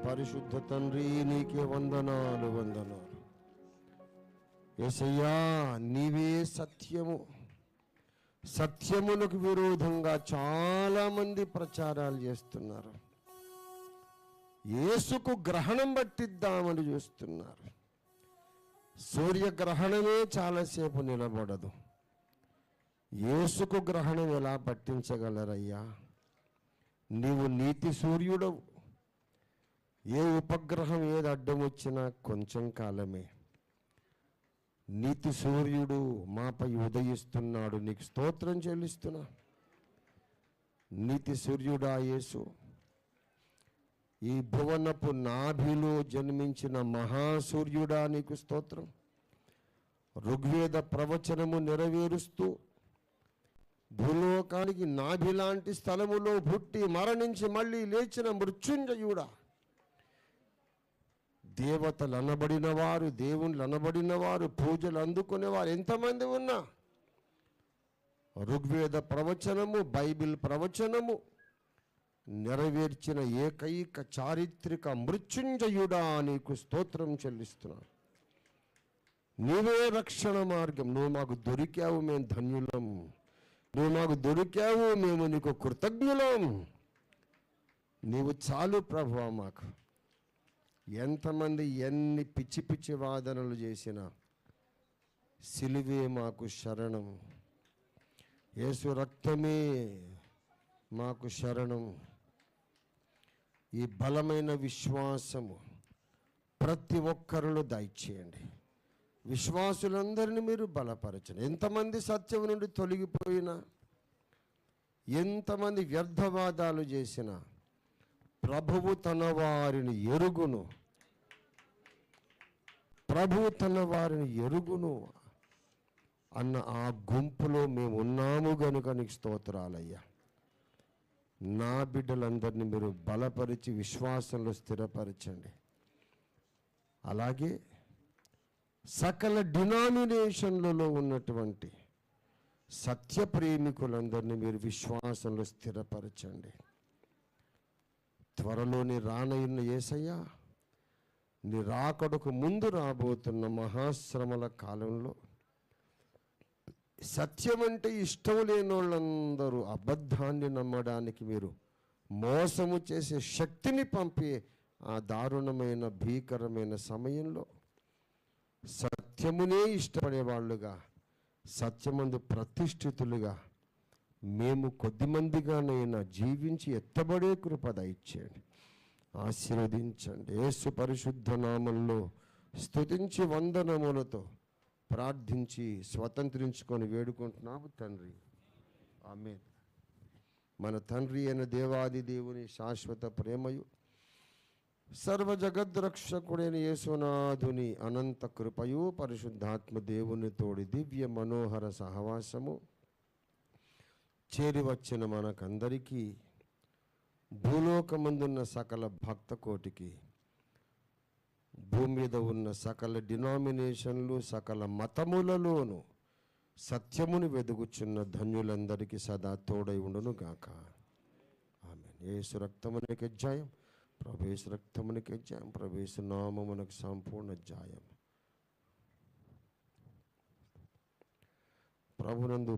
పరిశుద్ధ తండ్రి, నీకే వందనాలు వందనాలు. యేసయ్యా, నీవే సత్యము. సత్యములకు విరోధంగా చాలామంది ప్రచారాలు చేస్తున్నారు. యేసుకు గ్రహణం పట్టిద్దామని చూస్తున్నారు. సూర్యగ్రహణమే చాలాసేపు నిలబడదు. యేసుకు గ్రహణం ఎలా పట్టించగలరయ్యా? నీవు నీతి సూర్యుడవు. ఏ ఉపగ్రహం ఏది అడ్డం వచ్చినా కొంచెం కాలమే. నీతి సూర్యుడు మాపై ఉదయిస్తున్నాడు, నీకు స్తోత్రం చెల్లిస్తున్నా. నీతి సూర్యుడా యేసు, ఈ భువనపు నాభిలో జన్మించిన మహాసూర్యుడా, నీకు స్తోత్రం. ఋగ్వేద ప్రవచనము నెరవేరుస్తూ భూలోకానికి నాభి లాంటి స్థలములో పుట్టి మరణించి మళ్ళీ లేచిన మృత్యుంజయుడా, దేవతలు అనబడిన వారు, దేవుళ్ళు అనబడిన వారు, పూజలు అందుకునేవారు ఎంతమంది ఉన్నా ఋగ్వేద ప్రవచనము, బైబిల్ ప్రవచనము నెరవేర్చిన ఏకైక చారిత్రక మృత్యుంజయుడా, నీకు స్తోత్రం చెల్లిస్తున్నాను. నీవే రక్షణ మార్గం. నువ్వు మాకు దొరికావు, మేము ధన్యులం. నువ్వు మాకు దొరికావు, మేము నీకు కృతజ్ఞులం. నీవు చాలు ప్రభువా మాకు. ఎంతమంది ఎన్ని పిచ్చి పిచ్చి వాదనలు చేసినా సిలువే మాకు శరణం. యేసు రక్తమే మాకు శరణం. ఈ బలమైన విశ్వాసము ప్రతి ఒక్కరిలో దయచేయండి. విశ్వాసులందరినీ మీరు బలపరచండి. ఎంతమంది సత్యం నుండి తొలగిపోయినా, ఎంతమంది వ్యర్థవాదాలు చేసినా, ప్రభువు తన వారిని ఎరుగును, ప్రభువు తన వారిని ఎరుగును అన్న ఆ గుంపులో మేము ఉన్నాము గనుక నీకు స్తోత్రాలయ్యా. నా బిడ్డలందరినీ మీరు బలపరిచి విశ్వాసంలో స్థిరపరచండి. అలాగే సకల డినామినేషన్లలో ఉన్నటువంటి సత్య ప్రేమికులందరినీ మీరు విశ్వాసంలో స్థిరపరచండి. త్వరలోని రానయ్యున్న యేసయ్య, నీ రాకడకు ముందు రాబోతున్న మహాశ్రమల కాలంలో సత్యం అంటే ఇష్టం లేని వాళ్ళందరూ అబద్ధాన్ని నమ్మడానికి మీరు మోసము చేసే శక్తిని పంపే ఆ దారుణమైన భీకరమైన సమయంలో సత్యమునే ఇష్టపడేవాళ్ళుగా, సత్యమందు ప్రతిష్ఠితులుగా మేము కొద్దిమందిగానైనా జీవించి ఎత్తబడే కృప దయచేయండి, ఆశీర్వదించండి. యేసు పరిశుద్ధ నామంలో స్తుతించి వందనములతో ప్రార్థించి స్వతంత్రించుకొని వేడుకుంటున్నాము తండ్రి, ఆమేన్. మన తండ్రి అయిన దేవాది దేవుని శాశ్వత ప్రేమయు, సర్వ జగద్రక్షకుడైన యేసునాథుని అనంత కృపయు, పరిశుద్ధాత్మ దేవుని తోడి దివ్య మనోహర సహవాసము చేరి వచ్చిన మనకందరికీ, భూలోకమందున్న సకల భక్త కోటికి, భూమి మీద ఉన్న సకల డినామినేషన్లు, సకల మతములలోనూ సత్యమును వెదుగుచున్న ధన్యులందరికీ సదా తోడై ఉండును గాక. ఆమేన్. యేసు రక్తమునకు జయం, ప్రభు యేసు రక్తమునకు జయం, ప్రభు యేసు నామమునకు సంపూర్ణ జయం. ప్రభునందు